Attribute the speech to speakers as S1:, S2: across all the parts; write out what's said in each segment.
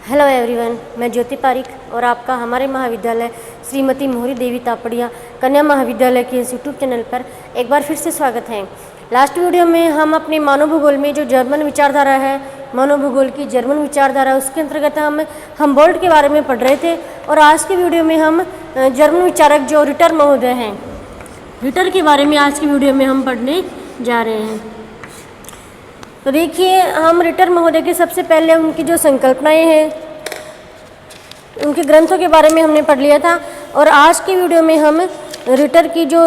S1: Hello everyone, मैं ज्योति पारिक और आपका हमारे महाविद्यालय श्रीमती मोहरी देवी तापड़िया कन्या महाविद्यालय के इस यूट्यूब चैनल पर एक बार फिर से स्वागत है। लास्ट वीडियो में हम अपने मानव भूगोल में जो जर्मन विचारधारा है, मानव भूगोल की जर्मन विचारधारा, उसके अंतर्गत हम हम्बोल्ट के बारे में पढ़ रहे थे। और आज की वीडियो में हम जर्मन विचारक जो रिटर महोदय हैं, रिटर के बारे में आज की वीडियो में हम पढ़ने जा रहे हैं। तो देखिए, हम रिटर महोदय के सबसे पहले उनकी जो संकल्पनाएं हैं, उनके ग्रंथों के बारे में हमने पढ़ लिया था। और आज की वीडियो में हम रिटर की जो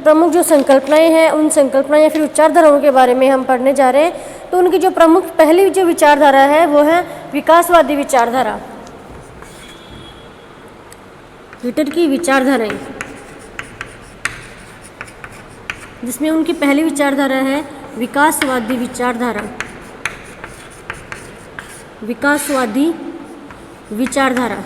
S1: प्रमुख जो संकल्पनाएं हैं, उन संकल्पनाएं या फिर विचारधाराओं के बारे में हम पढ़ने जा रहे हैं। तो उनकी जो प्रमुख पहली जो विचारधारा है वो है विकासवादी विचारधारा। रिटर की विचारधाराएं, जिसमें उनकी पहली विचारधारा है विकासवादी विचारधारा। विकासवादी विचारधारा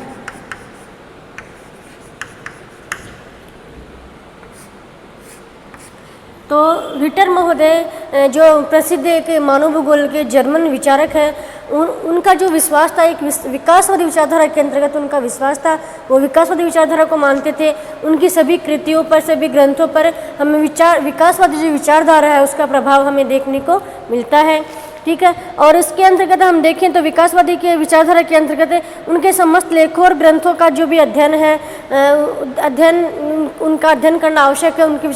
S1: तो रिटर महोदय जो प्रसिद्ध एक मानव भूगोल के जर्मन विचारक हैं, उनका जो विश्वास था, एक विकासवादी विचारधारा के अंतर्गत उनका विश्वास था। वो विकासवादी विचारधारा को मानते थे। उनकी सभी कृतियों पर, सभी ग्रंथों पर हमें विकासवादी जो विचारधारा है उसका प्रभाव हमें देखने को मिलता है। ठीक है। और इसके अंतर्गत हम देखें तो विकासवादी के विचारधारा के अंतर्गत उनके समस्त लेखों और ग्रंथों का जो भी अध्ययन है, उनका अध्ययन करना आवश्यक है उनकी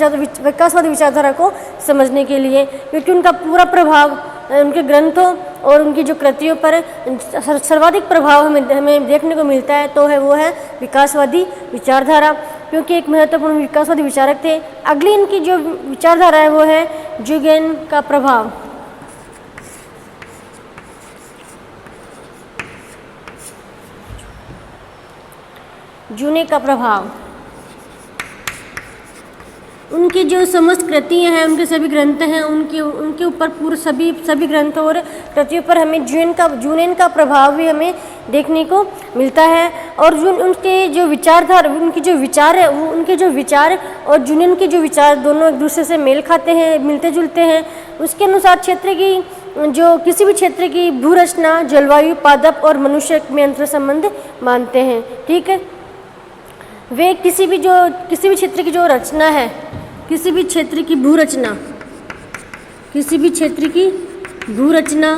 S1: विकासवादी विचारधारा को समझने के लिए, क्योंकि उनका पूरा प्रभाव उनके ग्रंथों और उनकी जो कृतियों पर सर्वाधिक प्रभाव हमें देखने को मिलता है। तो वो है विकासवादी विचारधारा, क्योंकि एक महत्वपूर्ण विकासवादी विचारक थे। अगली इनकी जो विचारधारा है वो है जुगेन का प्रभाव। जूने का प्रभाव, उनकी जो समस्त कृतियाँ हैं, उनके सभी ग्रंथ हैं, उनके ऊपर पूरे सभी ग्रंथों और कृतियों पर हमें जूनेन का प्रभाव भी हमें देखने को मिलता है। और उनके जो विचारधारा, उनकी जो विचार है, उनके जो विचार और जूनेन के जो विचार दोनों एक दूसरे से मेल खाते हैं, मिलते जुलते हैं। उसके अनुसार किसी भी क्षेत्र की भूरचना, जलवायु, पादप और मनुष्य में अंतर संबंध मानते हैं। ठीक है। वे किसी भी क्षेत्र की जो रचना है, किसी भी क्षेत्र की भूरचना,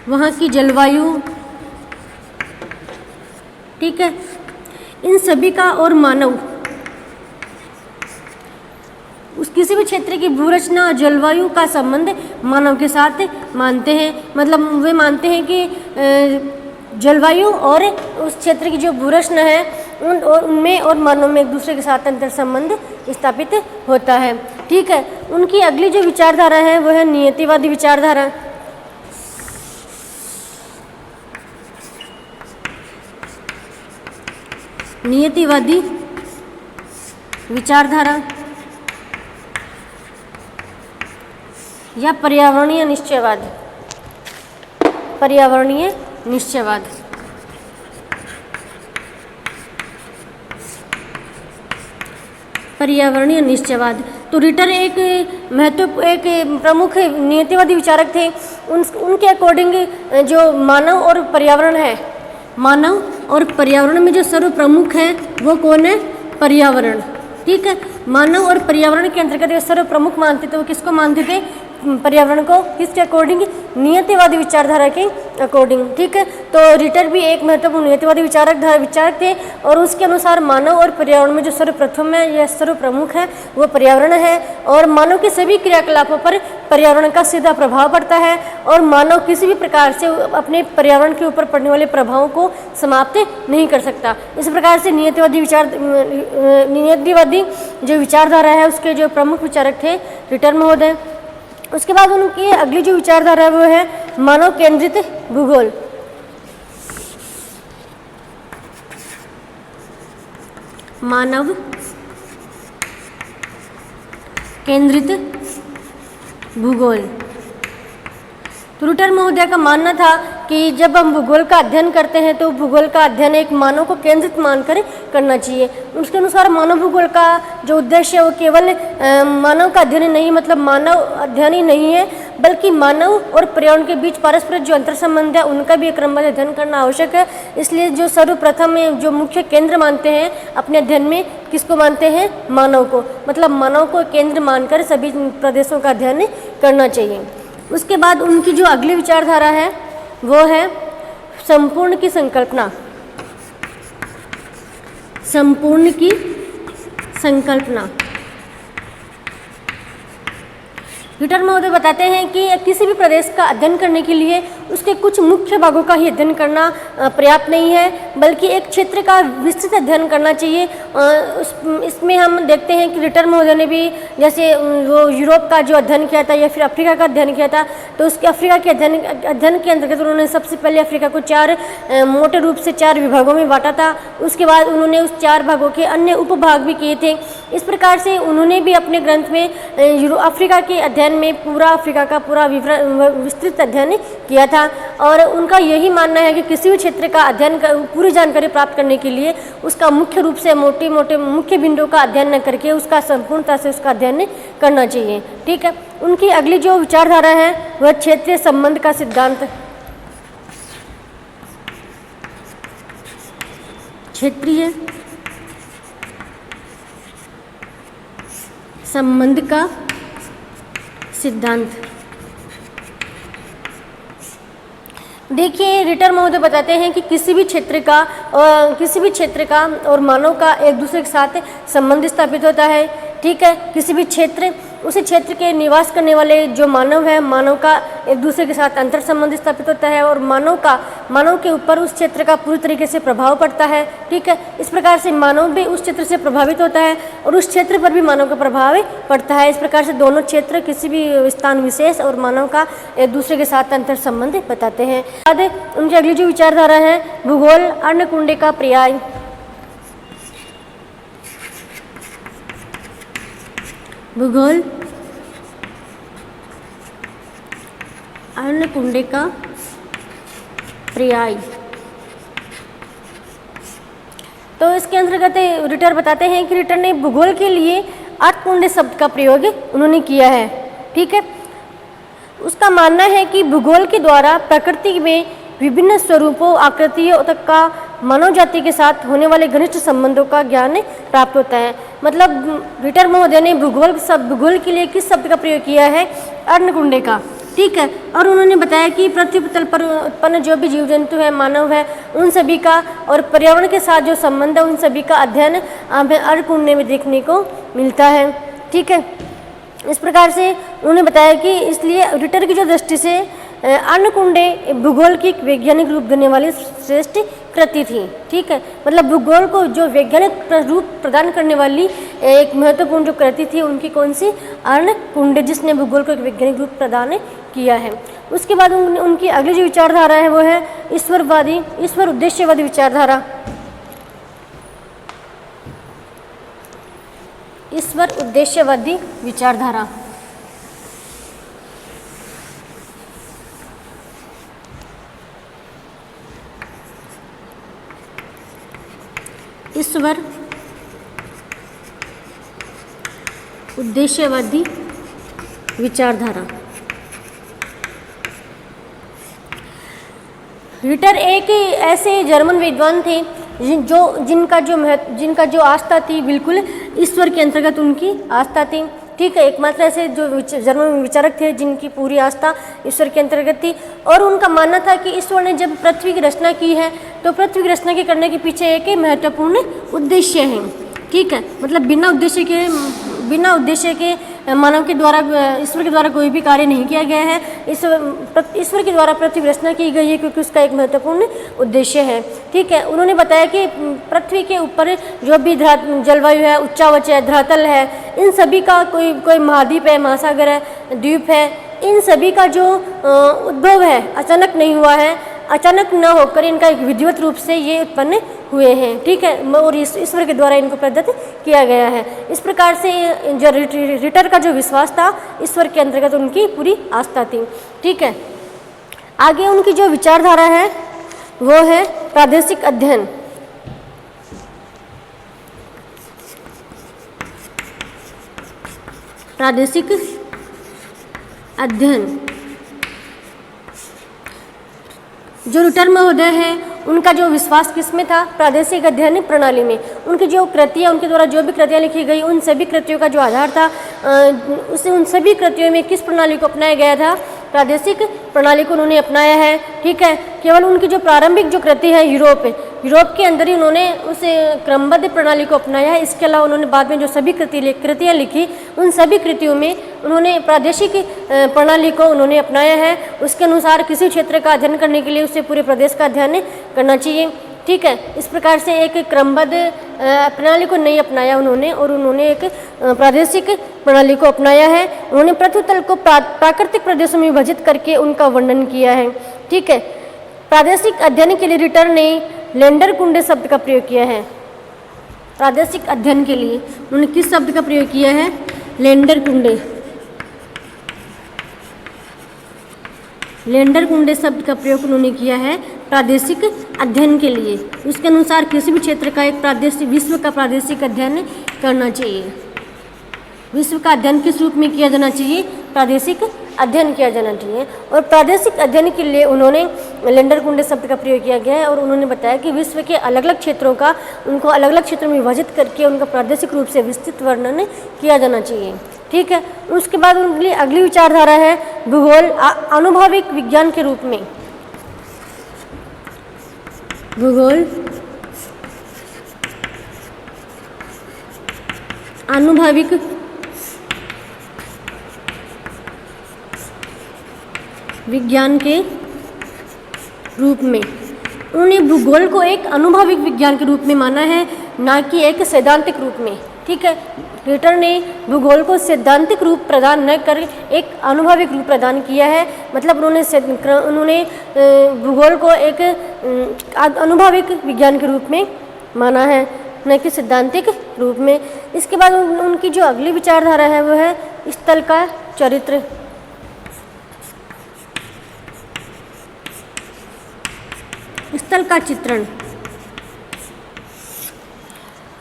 S1: वहाँ की जलवायु, ठीक है, इन सभी का और मानव, किसी भी क्षेत्र की भूरचना और जलवायु का संबंध मानव के साथ मानते हैं। मतलब वे मानते हैं कि जलवायु और उस क्षेत्र की जो भूरचना है उनमें और मानव में एक दूसरे के साथ अंतर संबंध स्थापित होता है। ठीक है। उनकी अगली जो विचारधारा है वो है नियतिवादी विचारधारा। नियतिवादी विचारधारा या पर्यावरणीय निश्चयवाद। पर्यावरणीय निश्चयवाद, पर्यावरणीय निश्चयवाद। तो रिटर एक प्रमुख नियतिवादी विचारक थे। उनके अकॉर्डिंग जो मानव और पर्यावरण है, मानव और पर्यावरण में जो सर्वप्रमुख है वो कौन है? पर्यावरण। ठीक है। मानव और पर्यावरण के अंतर्गत वे सर्वप्रमुख मानते थे। वो किसको मानते थे? पर्यावरण को। किसके अकॉर्डिंग? नियतिवादी विचारधारा के अकॉर्डिंग। ठीक है। तो रिटर भी एक महत्वपूर्ण नियतिवादी विचारक थे। और उसके अनुसार मानव और पर्यावरण में जो सर्वप्रथम है या सर्वप्रमुख है वो पर्यावरण है। और मानव के सभी क्रियाकलापों पर पर्यावरण का सीधा प्रभाव पड़ता है। और मानव किसी भी प्रकार से अपने पर्यावरण के ऊपर पड़ने वाले प्रभावों को समाप्त नहीं कर सकता। इस प्रकार से नियतिवादी जो विचारधारा है उसके जो प्रमुख विचारक थे रिटर महोदय। उसके बाद उनकी अगली जो विचारधारा है वो है मानव केंद्रित भूगोल। मानव केंद्रित भूगोल। तो रिटर महोदय का मानना था कि जब हम भूगोल का अध्ययन करते हैं तो भूगोल का अध्ययन एक मानव को केंद्रित मानकर करना चाहिए। उसके अनुसार मानव भूगोल का जो उद्देश्य है वो केवल मानव का अध्ययन ही नहीं, मतलब मानव अध्ययन ही नहीं है, बल्कि मानव और पर्यावरण के बीच पारस्परिक जो अंतर संबंध है उनका भी एक क्रमबद्ध अध्ययन करना आवश्यक है। इसलिए जो सर्वप्रथम जो मुख्य केंद्र मानते हैं अपने अध्ययन में, किसको मानते हैं? मानव को, मतलब मानव को केंद्र मानकर सभी प्रदेशों का अध्ययन करना चाहिए। उसके बाद उनकी जो अगली विचारधारा है वो है संपूर्ण की संकल्पना। संपूर्ण की संकल्पना। रिटर महोदय बताते हैं कि किसी भी प्रदेश का अध्ययन करने के लिए उसके कुछ मुख्य भागों का ही अध्ययन करना पर्याप्त नहीं है, बल्कि एक क्षेत्र का विस्तृत अध्ययन करना चाहिए। इसमें हम देखते हैं कि रिटर महोदय ने भी जैसे वो यूरोप का जो अध्ययन किया था या फिर अफ्रीका का अध्ययन किया था, तो उसके अफ्रीका के अध्ययन के अंतर्गत उन्होंने सबसे पहले अफ्रीका को मोटे रूप से 4 विभागों में बांटा था। उसके बाद उन्होंने उस 4 भागों के अन्य उपभाग भी किए थे। इस प्रकार से उन्होंने भी अपने ग्रंथ में अफ्रीका के अध्ययन में पूरा अफ्रीका का पूरा विस्तृत अध्ययन किया था। और उनका यही मानना है कि किसी भी क्षेत्र का अध्ययन पूरी जानकारी प्राप्त करने के लिए उसका मुख्य रूप से मोटे मोटे मुख्य बिंदुओं का अध्ययन न करके उसका संपूर्णता से उसका अध्ययन करना चाहिए। ठीक है। उनकी अगली जो विचारधारा है वह क्षेत्रीय संबंध का सिद्धांत। क्षेत्रीय संबंध का सिद्धांत। देखिए, रिटर महोदय बताते हैं कि किसी भी क्षेत्र का और मानव का एक दूसरे के साथ संबंध स्थापित होता है। ठीक है। किसी भी क्षेत्र, उसी क्षेत्र के निवास करने वाले जो मानव है, मानव का एक दूसरे के साथ अंतर संबंध स्थापित होता है और मानव के ऊपर उस क्षेत्र का पूरी तरीके से प्रभाव पड़ता है। ठीक है। इस प्रकार से मानव भी उस क्षेत्र से प्रभावित होता है और उस क्षेत्र पर भी मानव का प्रभाव पड़ता है। इस प्रकार से दोनों क्षेत्र, किसी भी स्थान विशेष और मानव का एक दूसरे के साथ अंतर संबंध बताते हैं। बाद उनकी अगली जो विचारधारा है भूगोल अन्नकुंडे का पर्याय। भूगोल अन्नकुंडे का पर्याय। तो इसके अंतर्गत रिटर बताते हैं कि रिटर ने भूगोल के लिए अन्नकुंडे शब्द का प्रयोग उन्होंने किया है। ठीक है। उसका मानना है कि भूगोल के द्वारा प्रकृति में विभिन्न स्वरूपों, आकृतियों तक का मानव जाति के साथ होने वाले घनिष्ठ संबंधों का ज्ञान प्राप्त होता है। मतलब रिटर महोदय ने भूगोल के लिए किस शब्द का प्रयोग किया है? अन्नकुंडे का। ठीक है। और उन्होंने बताया कि पृथ्वी तल पर उत्पन्न जो भी जीव जंतु है, मानव है, उन सभी का और पर्यावरण के साथ जो संबंध है उन सभी का अध्ययन हमें अन्नकुंडे में देखने को मिलता है। ठीक है। इस प्रकार से उन्होंने बताया कि इसलिए रिटर की जो दृष्टि से अन्नकुंडे भूगोल की वैज्ञानिक रूप देने वाली श्रेष्ठ कृति थी। ठीक है। मतलब भूगोल को जो वैज्ञानिक रूप प्रदान करने वाली एक महत्वपूर्ण जो कृति थी उनकी कौन सी? अन्नकुंडे, जिसने भूगोल को एक वैज्ञानिक रूप प्रदान किया है। उसके बाद उनकी अगली जो विचारधारा है वो है ईश्वर उद्देश्यवादी विचारधारा। ईश्वर उद्देश्यवादी विचारधारा। ईश्वर उद्देश्यवादी विचारधारा। रिटर एक ऐसे जर्मन विद्वान थे जिनका जो आस्था थी बिल्कुल ईश्वर के अंतर्गत उनकी आस्था थी। ठीक है। एकमात्र ऐसे जो जर्मन विचारक थे जिनकी पूरी आस्था ईश्वर के अंतर्गत थी और उनका मानना था कि ईश्वर ने जब पृथ्वी की रचना की है तो पृथ्वी की रचना के करने के पीछे एक महत्वपूर्ण उद्देश्य है। ठीक है। मतलब बिना उद्देश्य के मानव के द्वारा, ईश्वर के द्वारा कोई भी कार्य नहीं किया गया है। ईश्वर के द्वारा पृथ्वी की रचना की गई है क्योंकि उसका एक महत्वपूर्ण उद्देश्य है। ठीक है। उन्होंने बताया कि पृथ्वी के ऊपर जो भी जलवायु है, उच्चावच है, धरातल है, इन सभी का कोई महाद्वीप है, महासागर है, द्वीप है, इन सभी का जो उद्भव है अचानक नहीं हुआ है, अचानक न होकर इनका एक विधिवत रूप से ये उत्पन्न हुए हैं। ठीक है। और ईश्वर के द्वारा इनको प्रदत्त किया गया है। इस प्रकार से जो रिटर का जो विश्वास था ईश्वर के अंतर्गत उनकी पूरी आस्था थी। ठीक है। आगे उनकी जो विचारधारा है वो है प्रादेशिक अध्ययन। प्रादेशिक अध्ययन। जो रिटर महोदय है उनका जो विश्वास किसमें था? प्रादेशिक अध्ययन प्रणाली में। उनकी जो कृतियाँ, उनके द्वारा जो भी कृतियाँ लिखी गई, उन सभी कृतियों का जो आधार था उन सभी कृतियों में किस प्रणाली को अपनाया गया था? प्रादेशिक प्रणाली को उन्होंने अपनाया है। ठीक है, केवल उनकी जो प्रारंभिक जो कृति है यूरोप के अंदर ही उन्होंने उस क्रमबद्ध प्रणाली को अपनाया है। इसके अलावा उन्होंने बाद में जो सभी कृतियाँ लिखी, उन सभी कृतियों में उन्होंने प्रादेशिक प्रणाली को उन्होंने अपनाया है। उसके अनुसार किसी क्षेत्र का अध्ययन करने के लिए उसे पूरे प्रदेश का अध्ययन करना चाहिए। ठीक है, इस प्रकार से एक क्रमबद्ध प्रणाली को नहीं अपनाया उन्होंने, और उन्होंने एक प्रादेशिक प्रणाली को अपनाया है। उन्होंने पृथ्वी को प्राकृतिक प्रदेशों में विभाजित करके उनका वर्णन किया है। ठीक है, प्रादेशिक अध्ययन के लिए रिटर ने लेंडरकुंडे शब्द का प्रयोग किया है। प्रादेशिक अध्ययन के लिए उन्होंने किस शब्द का प्रयोग किया है? लेंडरकुंडे। लेंडरकुंडे शब्द का प्रयोग उन्होंने किया है प्रादेशिक अध्ययन के लिए। उसके अनुसार किसी भी क्षेत्र का एक विश्व का प्रादेशिक अध्ययन करना चाहिए। विश्व का अध्ययन किस रूप में किया जाना चाहिए? प्रादेशिक अध्ययन किया जाना चाहिए। और प्रादेशिक अध्ययन के लिए उन्होंने लेंडरकुंडे शब्द का प्रयोग किया गया है, और उन्होंने बताया कि विश्व के अलग अलग क्षेत्रों का उनको अलग अलग क्षेत्रों में विभाजित करके उनका प्रादेशिक रूप से विस्तृत वर्णन किया जाना चाहिए। ठीक है, उसके बाद उनकी अगली विचारधारा है भूगोल आनुभाविक विज्ञान के रूप में। भूगोल आनुभाविक विज्ञान के रूप में। उन्होंने भूगोल को एक अनुभविक विज्ञान के रूप में माना है, ना कि एक सैद्धांतिक रूप में। ठीक है, रिटर ने भूगोल को सैद्धांतिक रूप प्रदान न कर एक अनुभविक रूप प्रदान किया है। मतलब उन्होंने भूगोल को एक अनुभविक विज्ञान के रूप में माना है, न कि सैद्धांतिक रूप में। इसके बाद उनकी जो अगली विचारधारा है वो है स्थल का चरित्र। स्थल का चित्रण।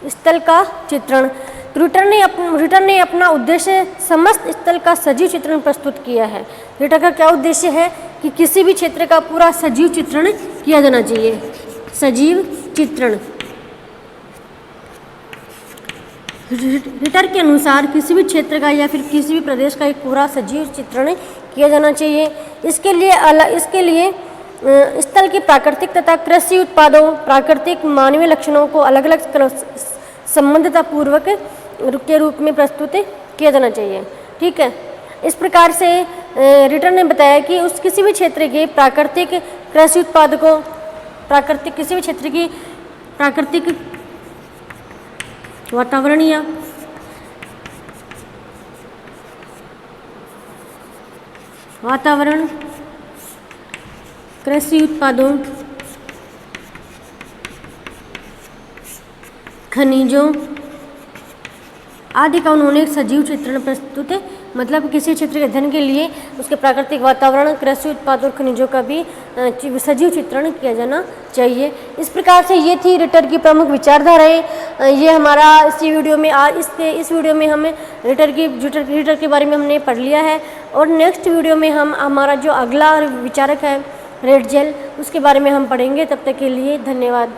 S1: स्थल का चित्रण। रिटर ने अपना उद्देश्य समस्त स्थल का सजीव चित्रण प्रस्तुत किया है। रिटर का क्या उद्देश्य है कि किसी भी क्षेत्र का पूरा सजीव चित्रण किया जाना चाहिए। सजीव चित्रण। रिटर के अनुसार किसी भी क्षेत्र का या फिर किसी भी प्रदेश का एक पूरा सजीव चित्रण किया जाना चाहिए। इसके लिए स्थल की प्राकृतिक तथा कृषि उत्पादों, प्राकृतिक मानवीय लक्षणों को अलग अलग संबंधतापूर्वक के रूप में प्रस्तुत किया जाना चाहिए। ठीक है, इस प्रकार से रिटर ने बताया कि उस किसी भी क्षेत्र के प्राकृतिक कृषि उत्पाद को किसी भी क्षेत्र की प्राकृतिक वातावरण कृषि उत्पादों, खनिजों आदि का उन्होंने एक सजीव चित्रण प्रस्तुत मतलब किसी क्षेत्र के अध्ययन के लिए उसके प्राकृतिक वातावरण, कृषि उत्पाद और खनिजों का भी सजीव चित्रण किया जाना चाहिए। इस प्रकार से ये थी रिटर की प्रमुख विचारधाराएं। ये हमारा इस वीडियो में हम रिटर के बारे में हमने पढ़ लिया है। और नेक्स्ट वीडियो में हम हमारा जो अगला विचारक है रेटजेल, उसके बारे में हम पढ़ेंगे। तब तक के लिए धन्यवाद।